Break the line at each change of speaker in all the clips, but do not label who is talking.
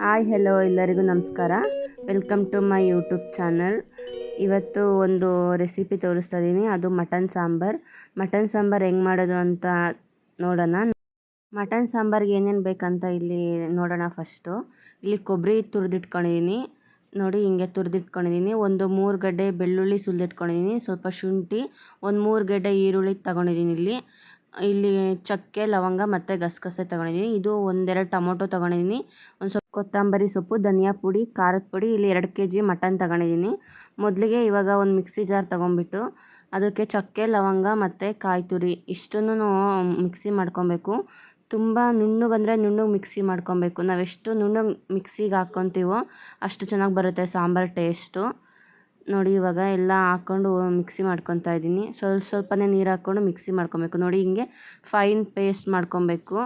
Hi hello ಎಲ್ಲರಿಗೂ ನಮಸ್ಕಾರ. Welcome to my YouTube channel. ಇವತ್ತು ಒಂದು ರೆಸಿಪಿ ತೋರಿಸ್ತಾ ಇದ್ದೀನಿ, ಅದು ಮಟನ್ ಸಾಂಬಾರ್. ಮಟನ್ ಸಾಂಬಾರ್ ಹೆಂಗೆ ಮಾಡೋದು ಅಂತ ನೋಡೋಣ. ಮಟನ್ ಸಾಂಬಾರ್ಗೆ ಏನೇನು ಬೇಕಂತ ಇಲ್ಲಿ ನೋಡೋಣ. ಫಸ್ಟು ಇಲ್ಲಿ ಕೊಬ್ಬರಿ ತುರಿದಿಟ್ಕೊಂಡಿದ್ದೀನಿ ನೋಡಿ, ಹಿಂಗೆ ತುರಿದಿಟ್ಕೊಂಡಿದ್ದೀನಿ. ಒಂದು 3 ಗಡ್ಡೆ ಬೆಳ್ಳುಳ್ಳಿ ಸುಲಿದಿಟ್ಕೊಂಡಿದ್ದೀನಿ, ಸ್ವಲ್ಪ ಶುಂಠಿ, ಒಂದು 3 ಗಡ್ಡೆ ಈರುಳ್ಳಿ ತೊಗೊಂಡಿದ್ದೀನಿ. ಇಲ್ಲಿ ಚಕ್ಕೆ, ಲವಂಗ ಮತ್ತು ಗಸಗಸೆ ತೊಗೊಂಡಿದ್ದೀನಿ. ಇದು ಒಂದೆರಡು ಟೊಮೊಟೊ ತೊಗೊಂಡಿದ್ದೀನಿ, ಒಂದು ಸ್ವಲ್ಪ ಕೊತ್ತಂಬರಿ ಸೊಪ್ಪು, ಧನಿಯಾ ಪುಡಿ, ಖಾರದ ಪುಡಿ. ಇಲ್ಲಿ 2 kg ಮಟನ್ ತೊಗೊಂಡಿದ್ದೀನಿ. ಮೊದಲಿಗೆ ಇವಾಗ ಒಂದು ಮಿಕ್ಸಿ ಜಾರ್ ತೊಗೊಂಬಿಟ್ಟು ಅದಕ್ಕೆ ಚಕ್ಕೆ, ಲವಂಗ ಮತ್ತು ಕಾಯಿ ತುರಿ ಇಷ್ಟನ್ನು ಮಿಕ್ಸಿ ಮಾಡ್ಕೊಬೇಕು. ತುಂಬ ನುಣ್ಣಗಂದರೆ ನುಣ್ಣಗೆ ಮಿಕ್ಸಿ ಮಾಡ್ಕೊಬೇಕು. ನಾವೆಷ್ಟು ನುಣ್ಣಗೆ ಮಿಕ್ಸಿಗೆ ಹಾಕ್ಕೊತೀವೋ ಅಷ್ಟು ಚೆನ್ನಾಗಿ ಬರುತ್ತೆ ಸಾಂಬಾರು ಟೇಸ್ಟು. ನೋಡಿ, ಇವಾಗ ಎಲ್ಲ ಹಾಕ್ಕೊಂಡು ಮಿಕ್ಸಿ ಮಾಡ್ಕೊತಾ ಇದ್ದೀನಿ. ಸ್ವಲ್ಪನೇ ನೀರು ಹಾಕ್ಕೊಂಡು ಮಿಕ್ಸಿ ಮಾಡ್ಕೊಬೇಕು. ನೋಡಿ, ಹಿಂಗೆ ಫೈನ್ ಪೇಸ್ಟ್ ಮಾಡ್ಕೊಬೇಕು.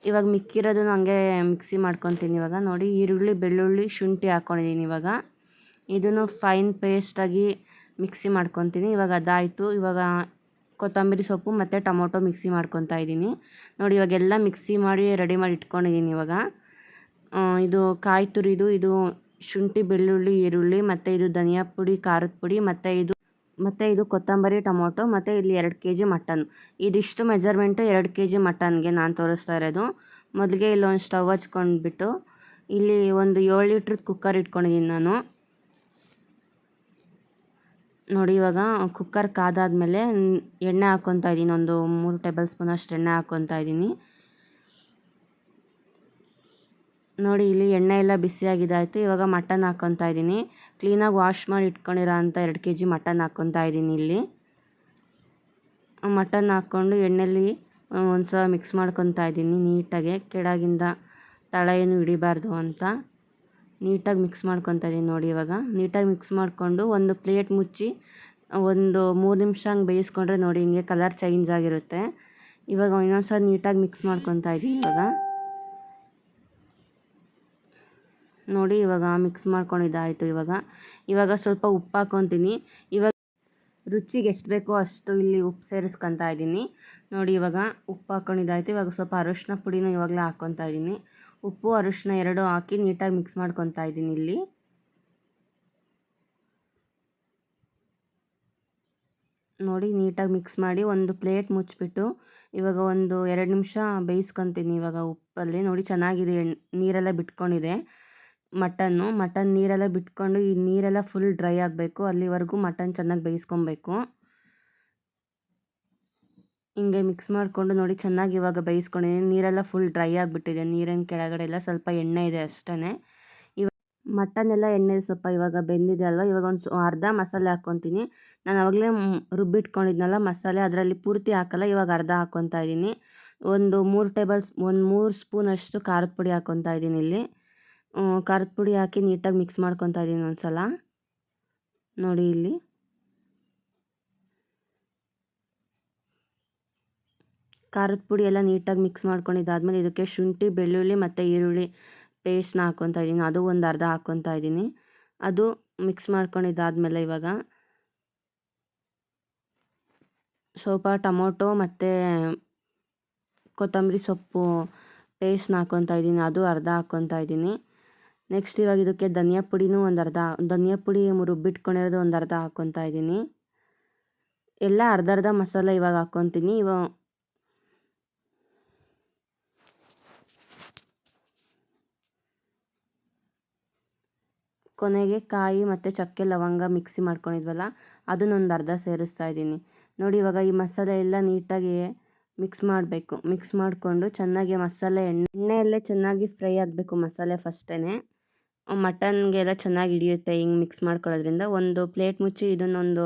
ಇವಾಗ ಮಿಕ್ಕಿರೋದನ್ನು ಹಂಗೆ ಮಿಕ್ಸಿ ಮಾಡ್ಕೊತೀನಿ. ಇವಾಗ ನೋಡಿ, ಈರುಳ್ಳಿ, ಬೆಳ್ಳುಳ್ಳಿ, ಶುಂಠಿ ಹಾಕ್ಕೊಂಡಿದ್ದೀನಿ. ಇವಾಗ ಇದನ್ನು ಫೈನ್ ಪೇಸ್ಟಾಗಿ ಮಿಕ್ಸಿ ಮಾಡ್ಕೊತೀನಿ. ಇವಾಗ ಅದಾಯಿತು. ಇವಾಗ ಕೊತ್ತಂಬರಿ ಸೊಪ್ಪು ಮತ್ತು ಟೊಮೊಟೊ ಮಿಕ್ಸಿ ಮಾಡ್ಕೊತಾ ಇದ್ದೀನಿ. ನೋಡಿ, ಇವಾಗೆಲ್ಲ ಮಿಕ್ಸಿ ಮಾಡಿ ರೆಡಿ ಮಾಡಿ ಇಟ್ಕೊಂಡಿದ್ದೀನಿ. ಇವಾಗ ಇದು ಕಾಯಿ ತುರಿದು, ಇದು ಶುಂಠಿ, ಬೆಳ್ಳುಳ್ಳಿ, ಈರುಳ್ಳಿ, ಮತ್ತು ಇದು ಧನಿಯಾ ಪುಡಿ, ಖಾರದ ಪುಡಿ, ಮತ್ತು ಇದು ಕೊತ್ತಂಬರಿ, ಟೊಮೊಟೊ, ಮತ್ತು ಇಲ್ಲಿ 2 kg ಮಟನ್. ಇದಿಷ್ಟು ಮೆಜರ್ಮೆಂಟು 2 kg ಮಟನ್ಗೆ ನಾನು ತೋರಿಸ್ತಾ ಇರೋದು. ಮೊದಲಿಗೆ ಇಲ್ಲೊಂದು ಸ್ಟವ್ ಹಚ್ಕೊಂಡ್ಬಿಟ್ಟು ಇಲ್ಲಿ ಒಂದು 7 ಲೀಟ್ರದ್ದು ಕುಕ್ಕರ್ ಇಟ್ಕೊಂಡಿದ್ದೀನಿ ನಾನು. ನೋಡಿ, ಇವಾಗ ಕುಕ್ಕರ್ ಕಾದಾದ್ಮೇಲೆ ಎಣ್ಣೆ ಹಾಕ್ಕೊತಾ ಇದ್ದೀನಿ. ಒಂದು 3 ಟೇಬಲ್ ಸ್ಪೂನ್ ಅಷ್ಟು ಎಣ್ಣೆ ಹಾಕ್ಕೊತಾ ಇದ್ದೀನಿ. ನೋಡಿ, ಇಲ್ಲಿ ಎಣ್ಣೆ ಎಲ್ಲ ಬಿಸಿಯಾಗಿದ್ದಾಯಿತು. ಇವಾಗ ಮಟನ್ ಹಾಕ್ಕೊತಾ ಇದ್ದೀನಿ. ಕ್ಲೀನಾಗಿ ವಾಶ್ ಮಾಡಿ ಇಟ್ಕೊಂಡಿರೋ ಅಂಥ 2 kg ಮಟನ್ ಹಾಕ್ಕೊತಾ ಇದ್ದೀನಿ. ಇಲ್ಲಿ ಮಟನ್ ಹಾಕ್ಕೊಂಡು ಎಣ್ಣೆಲಿ ಒಂದು ಸಲ ಮಿಕ್ಸ್ ಮಾಡ್ಕೊತಾ ಇದ್ದೀನಿ ನೀಟಾಗೆ. ಕೆಳಗಿಂದ ತಳ ಏನು ಹಿಡಿಬಾರ್ದು ಅಂತ ನೀಟಾಗಿ ಮಿಕ್ಸ್ ಮಾಡ್ಕೊತಾ ಇದ್ದೀನಿ. ನೋಡಿ, ಇವಾಗ ನೀಟಾಗಿ ಮಿಕ್ಸ್ ಮಾಡಿಕೊಂಡು ಒಂದು ಪ್ಲೇಟ್ ಮುಚ್ಚಿ ಒಂದು 3 ನಿಮಿಷ ಹಂಗೆ ಬೇಯಿಸ್ಕೊಂಡ್ರೆ ನೋಡಿ ಹಿಂಗೆ ಕಲರ್ ಚೇಂಜ್ ಆಗಿರುತ್ತೆ. ಇವಾಗ ಇನ್ನೊಂದು ಸಲ ನೀಟಾಗಿ ಮಿಕ್ಸ್ ಮಾಡ್ಕೊತಾ ಇದ್ದೀನಿ. ನೋಡಿ, ಇವಾಗ ಮಿಕ್ಸ್ ಮಾಡ್ಕೊಂಡಿದ್ದಾಯಿತು. ಇವಾಗ ಸ್ವಲ್ಪ ಉಪ್ಪು ಹಾಕ್ಕೊತೀನಿ. ಇವಾಗ ರುಚಿಗೆ ಎಷ್ಟು ಬೇಕೋ ಅಷ್ಟು ಇಲ್ಲಿ ಉಪ್ಪು ಸೇರಿಸ್ಕೊತಾ ಇದ್ದೀನಿ. ನೋಡಿ, ಇವಾಗ ಉಪ್ಪು ಹಾಕ್ಕೊಂಡಿದ್ದಾಯಿತು. ಇವಾಗ ಸ್ವಲ್ಪ ಅರಶಿನ ಪುಡಿನೂ ಇವಾಗಲೇ ಹಾಕ್ಕೊತಾ ಇದ್ದೀನಿ. ಉಪ್ಪು, ಅರಶಿನ ಎರಡೂ ಹಾಕಿ ನೀಟಾಗಿ ಮಿಕ್ಸ್ ಮಾಡ್ಕೊತಾ ಇದ್ದೀನಿ. ಇಲ್ಲಿ ನೋಡಿ, ನೀಟಾಗಿ ಮಿಕ್ಸ್ ಮಾಡಿ ಒಂದು ಪ್ಲೇಟ್ ಮುಚ್ಚಿಬಿಟ್ಟು ಇವಾಗ ಒಂದು 2 ನಿಮಿಷ ಬೇಯಿಸ್ಕೊತೀನಿ. ಇವಾಗ ಉಪ್ಪಲ್ಲಿ ನೋಡಿ ಚೆನ್ನಾಗಿದೆ, ನೀರೆಲ್ಲ ಬಿಟ್ಕೊಂಡಿದೆ. ಮಟನ್ ನೀರೆಲ್ಲ ಬಿಟ್ಕೊಂಡು ಈ ನೀರೆಲ್ಲ ಫುಲ್ ಡ್ರೈ ಆಗಬೇಕು. ಅಲ್ಲಿವರೆಗೂ ಮಟನ್ ಚೆನ್ನಾಗಿ ಬೇಯಿಸ್ಕೊಬೇಕು. ಹಿಂಗೆ ಮಿಕ್ಸ್ ಮಾಡಿಕೊಂಡು ನೋಡಿ ಚೆನ್ನಾಗಿ ಇವಾಗ ಬೇಯಿಸ್ಕೊಂಡಿದ್ದೀನಿ. ನೀರೆಲ್ಲ ಫುಲ್ ಡ್ರೈ ಆಗಿಬಿಟ್ಟಿದೆ. ನೀರಿನ ಕೆಳಗಡೆ ಎಲ್ಲ ಸ್ವಲ್ಪ ಎಣ್ಣೆ ಇದೆ ಅಷ್ಟೇ. ಇವಾಗ ಮಟನ್ ಎಲ್ಲ ಎಣ್ಣೆ ಸ್ವಲ್ಪ ಇವಾಗ ಬೆಂದಿದೆ ಅಲ್ವಾ. ಇವಾಗ ಒಂದು ಅರ್ಧ ಮಸಾಲೆ ಹಾಕ್ಕೊತೀನಿ. ನಾನು ಆವಾಗಲೇ ರುಬ್ಬಿಟ್ಕೊಂಡಿದ್ನಲ್ಲ ಮಸಾಲೆ, ಅದರಲ್ಲಿ ಪೂರ್ತಿ ಹಾಕಲ್ಲ. ಇವಾಗ ಅರ್ಧ ಹಾಕ್ಕೊತಾ ಇದ್ದೀನಿ. ಒಂದು 3 ಸ್ಪೂನ್ ಅಷ್ಟು ಖಾರದ ಪುಡಿ ಹಾಕ್ಕೊತಾ ಇದ್ದೀನಿ. ಇಲ್ಲಿ ಖಾರದ ಪುಡಿ ಹಾಕಿ ನೀಟಾಗಿ ಮಿಕ್ಸ್ ಮಾಡ್ಕೊತಾ ಇದ್ದೀನಿ ಒಂದು ಸಲ. ನೋಡಿ, ಇಲ್ಲಿ ಖಾರದ ಪುಡಿ ಎಲ್ಲ ನೀಟಾಗಿ ಮಿಕ್ಸ್ ಮಾಡ್ಕೊಂಡಿದ್ದಾದ್ಮೇಲೆ ಇದಕ್ಕೆ ಶುಂಠಿ, ಬೆಳ್ಳುಳ್ಳಿ ಮತ್ತು ಈರುಳ್ಳಿ ಪೇಸ್ಟ್ನ ಹಾಕ್ಕೊತಾ ಇದ್ದೀನಿ. ಅದು ಒಂದು ಅರ್ಧ ಹಾಕ್ಕೊತಾ ಇದ್ದೀನಿ. ಅದು ಮಿಕ್ಸ್ ಮಾಡ್ಕೊಂಡಿದ್ದಾದ್ಮೇಲೆ ಇವಾಗ ಸ್ವಲ್ಪ ಟೊಮೊಟೊ ಮತ್ತು ಕೊತ್ತಂಬರಿ ಸೊಪ್ಪು ಪೇಸ್ಟ್ನ ಹಾಕ್ಕೊತಾ ಇದ್ದೀನಿ. ಅದು ಅರ್ಧ ಹಾಕ್ಕೊತಾ ಇದ್ದೀನಿ. ನೆಕ್ಸ್ಟ್ ಇವಾಗ ಇದಕ್ಕೆ ಧನಿಯಾ ಪುಡಿನೂ ಧನಿಯಾ ಪುಡಿ ರುಬ್ಬಿಟ್ಕೊಂಡಿರೋದು ಒಂದು ಅರ್ಧ ಹಾಕ್ಕೊತಾ ಇದ್ದೀನಿ. ಎಲ್ಲ ಅರ್ಧ ಮಸಾಲೆ ಇವಾಗ ಹಾಕ್ಕೊತೀನಿ. ಕೊನೆಗೆ ಕಾಯಿ ಮತ್ತು ಚಕ್ಕೆ, ಲವಂಗ ಮಿಕ್ಸಿ ಮಾಡ್ಕೊಂಡಿದ್ವಲ್ಲ ಅದನ್ನೊಂದು ಅರ್ಧ ಸೇರಿಸ್ತಾ ಇದ್ದೀನಿ. ನೋಡಿ, ಇವಾಗ ಈ ಮಸಾಲೆ ಎಲ್ಲ ನೀಟಾಗಿ ಮಿಕ್ಸ್ ಮಾಡಬೇಕು. ಮಿಕ್ಸ್ ಮಾಡಿಕೊಂಡು ಚೆನ್ನಾಗಿ ಮಸಾಲೆ ಎಣ್ಣೆಯಲ್ಲೇ ಚೆನ್ನಾಗಿ ಫ್ರೈ ಆಗಬೇಕು ಮಸಾಲೆ ಫಸ್ಟೇ. ಮಟನ್ಗೆಲ್ಲ ಚೆನ್ನಾಗಿ ಹಿಡಿಯುತ್ತೆ ಹಿಂಗೆ ಮಿಕ್ಸ್ ಮಾಡ್ಕೊಳ್ಳೋದ್ರಿಂದ. ಒಂದು ಪ್ಲೇಟ್ ಮುಚ್ಚಿ ಇದನ್ನೊಂದು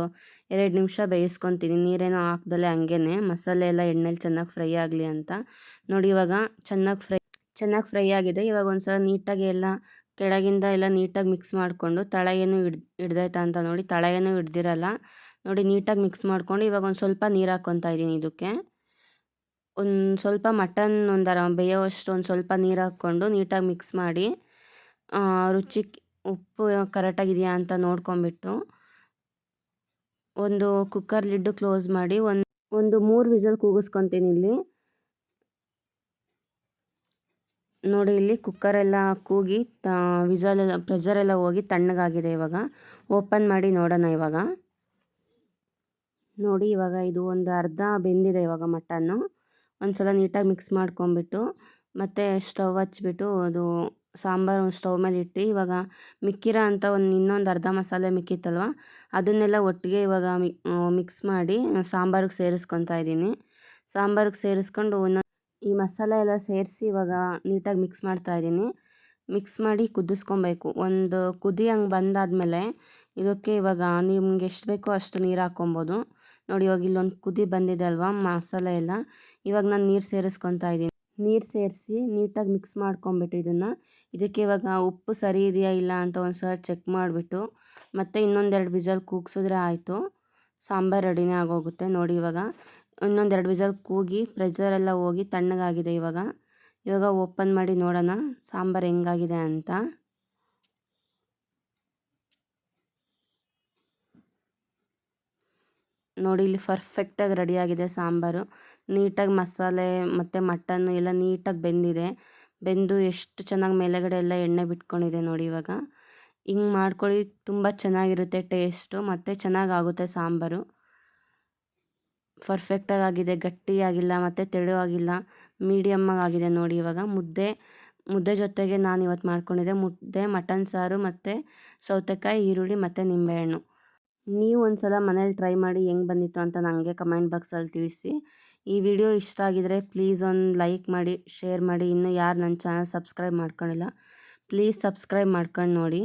2 ನಿಮಿಷ ಬೇಯಿಸ್ಕೊತೀನಿ. ನೀರೇನೋ ಹಾಕ್ದಲೆ ಹಂಗೇ ಮಸಾಲೆ ಎಲ್ಲ ಎಣ್ಣೆಲಿ ಚೆನ್ನಾಗಿ ಫ್ರೈ ಆಗಲಿ ಅಂತ. ನೋಡಿ, ಇವಾಗ ಚೆನ್ನಾಗಿ ಫ್ರೈ ಆಗಿದೆ. ಇವಾಗ ಒಂದು ಸಲ ನೀಟಾಗಿ ಎಲ್ಲ ಕೆಳಗಿಂದ ಎಲ್ಲ ನೀಟಾಗಿ ಮಿಕ್ಸ್ ಮಾಡಿಕೊಂಡು ತಳ ಏನು ಹಿಡ್ದೈತಾ ಅಂತ ನೋಡಿ. ತಳ ಏನೂ ಹಿಡ್ದಿರಲ್ಲ. ನೋಡಿ, ನೀಟಾಗಿ ಮಿಕ್ಸ್ ಮಾಡಿಕೊಂಡು ಇವಾಗ ಒಂದು ಸ್ವಲ್ಪ ನೀರು ಹಾಕ್ಕೊತಾ ಇದ್ದೀನಿ. ಇದಕ್ಕೆ ಒಂದು ಸ್ವಲ್ಪ ಮಟನ್ ಬೇಯೋವಷ್ಟು ಒಂದು ಸ್ವಲ್ಪ ನೀರು ಹಾಕ್ಕೊಂಡು ನೀಟಾಗಿ ಮಿಕ್ಸ್ ಮಾಡಿ ರುಚಿಗೆ ಉಪ್ಪು ಕರೆಕ್ಟಾಗಿದೆಯಾ ಅಂತ ನೋಡ್ಕೊಂಬಿಟ್ಟು ಒಂದು ಕುಕ್ಕರ್ ಲಿಡ್ಡು ಕ್ಲೋಸ್ ಮಾಡಿ ಒಂದು 3 ವಿಸಲ್ ಕೂಗಿಸ್ಕೊತೀನಿ. ಇಲ್ಲಿ ನೋಡಿ ಇಲ್ಲಿ ಕುಕ್ಕರೆಲ್ಲ ಕೂಗಿ ವಿಸಲೆಲ್ಲ ಪ್ರೆಷರೆಲ್ಲ ಹೋಗಿ ತಣ್ಣಗಾಗಿದೆ. ಇವಾಗ ಓಪನ್ ಮಾಡಿ ನೋಡೋಣ. ಇವಾಗ ನೋಡಿ, ಇವಾಗ ಇದು ಒಂದು ಅರ್ಧ ಬೆಂದಿದೆ. ಇವಾಗ ಮಟನ್ನು ಒಂದು ಸಲ ನೀಟಾಗಿ ಮಿಕ್ಸ್ ಮಾಡ್ಕೊಂಬಿಟ್ಟು ಮತ್ತು ಸ್ಟವ್ ಹಚ್ಬಿಟ್ಟು ಅದು ಸಾಂಬಾರು ಸ್ಟವ್ ಮೇಲೆ ಇಟ್ಟು ಇವಾಗ ಮಿಕ್ಕಿರೋ ಅಂಥ ಇನ್ನೊಂದು ಅರ್ಧ ಮಸಾಲೆ ಮಿಕ್ಕಿತ್ತಲ್ವ, ಅದನ್ನೆಲ್ಲ ಒಟ್ಟಿಗೆ ಇವಾಗ ಮಿಕ್ಸ್ ಮಾಡಿ ಸಾಂಬಾರಿಗೆ ಸೇರಿಸ್ಕೊತಾ ಇದ್ದೀನಿ. ಸಾಂಬಾರಿಗೆ ಸೇರಿಸ್ಕೊಂಡು ಈ ಮಸಾಲೆ ಎಲ್ಲ ಸೇರಿಸಿ ಇವಾಗ ನೀಟಾಗಿ ಮಿಕ್ಸ್ ಮಾಡ್ತಾ ಇದ್ದೀನಿ. ಮಿಕ್ಸ್ ಮಾಡಿ ಕುದಿಸ್ಕೊಬೇಕು. ಒಂದು ಕುದಿ ಹಂಗೆ ಬಂದಾದಮೇಲೆ ಇದಕ್ಕೆ ಇವಾಗ ನಿಮ್ಗೆ ಎಷ್ಟು ಬೇಕೋ ಅಷ್ಟು ನೀರು ಹಾಕ್ಕೊಬೋದು. ನೋಡಿ, ಇವಾಗ ಇಲ್ಲೊಂದು ಕುದಿ ಬಂದಿದೆ ಅಲ್ವಾ ಮಸಾಲೆ ಎಲ್ಲ. ಇವಾಗ ನಾನು ನೀರು ಸೇರಿಸ್ಕೊತಾ ಇದ್ದೀನಿ. ನೀರು ಸೇರಿಸಿ ನೀಟಾಗಿ ಮಿಕ್ಸ್ ಮಾಡ್ಕೊಂಬಿಟ್ಟು ಇದಕ್ಕೆ ಇವಾಗ ಉಪ್ಪು ಸರಿ ಇದೆಯಾ ಇಲ್ಲ ಅಂತ ಒಂದು ಸಲ ಚೆಕ್ ಮಾಡಿಬಿಟ್ಟು ಮತ್ತು ಇನ್ನೊಂದೆರಡು ವಿಸಲ್ ಕೂಗಿಸಿದ್ರೆ ಆಯಿತು, ಸಾಂಬಾರು ರೆಡಿನೇ ಆಗೋಗುತ್ತೆ. ನೋಡಿ, ಇವಾಗ ಇನ್ನೊಂದೆರಡು ವಿಸಲ್ ಕೂಗಿ ಪ್ರೆಷರೆಲ್ಲ ಹೋಗಿ ತಣ್ಣಗಾಗಿದೆ. ಇವಾಗ ಓಪನ್ ಮಾಡಿ ನೋಡೋಣ ಸಾಂಬಾರು ಹೆಂಗಾಗಿದೆ ಅಂತ. ನೋಡಿ, ಇಲ್ಲಿ ಪರ್ಫೆಕ್ಟಾಗಿ ರೆಡಿಯಾಗಿದೆ ಸಾಂಬಾರು. ನೀಟಾಗಿ ಮಸಾಲೆ ಮತ್ತು ಮಟನ್ನು ಎಲ್ಲ ನೀಟಾಗಿ ಬೆಂದು ಎಷ್ಟು ಚೆನ್ನಾಗಿ ಮೇಲೆಗಡೆ ಎಲ್ಲ ಎಣ್ಣೆ ಬಿಟ್ಕೊಂಡಿದೆ. ನೋಡಿ, ಇವಾಗ ಹಿಂಗೆ ಮಾಡ್ಕೊಳ್ಳಿ, ತುಂಬ ಚೆನ್ನಾಗಿರುತ್ತೆ ಟೇಸ್ಟು ಮತ್ತು ಚೆನ್ನಾಗಾಗುತ್ತೆ ಸಾಂಬಾರು. ಪರ್ಫೆಕ್ಟಾಗಿ ಆಗಿದೆ, ಗಟ್ಟಿಯಾಗಿಲ್ಲ ಮತ್ತು ತೆಳುವಾಗಿಲ್ಲ, ಮೀಡಿಯಮ್ಮಾಗಿ ಆಗಿದೆ. ನೋಡಿ, ಇವಾಗ ಮುದ್ದೆ ಜೊತೆಗೆ ನಾನು ಇವತ್ತು ಮಾಡ್ಕೊಂಡಿದ್ದೆ ಮುದ್ದೆ, ಮಟನ್ ಸಾರು ಮತ್ತು ಸೌತೆಕಾಯಿ, ಈರುಳ್ಳಿ ಮತ್ತು ನಿಂಬೆಹಣ್ಣು. ನೀವು ಒಂದು ಸಲ ಮನೇಲಿ ಟ್ರೈ ಮಾಡಿ ಹೆಂಗೆ ಬಂದಿತ್ತು ಅಂತ ನನಗೆ ಕಮೆಂಟ್ ಬಾಕ್ಸಲ್ಲಿ ತಿಳಿಸಿ. ಈ ವಿಡಿಯೋ ಇಷ್ಟ ಆಗಿದರೆ ಪ್ಲೀಸ್ ಒಂದು ಲೈಕ್ ಮಾಡಿ, ಶೇರ್ ಮಾಡಿ. ಇನ್ನೂ ಯಾರು ನನ್ನ ಚಾನಲ್ ಸಬ್ಸ್ಕ್ರೈಬ್ ಮಾಡ್ಕೊಂಡಿಲ್ಲ ಪ್ಲೀಸ್ ಸಬ್ಸ್ಕ್ರೈಬ್ ಮಾಡ್ಕೊಂಡು ನೋಡಿ.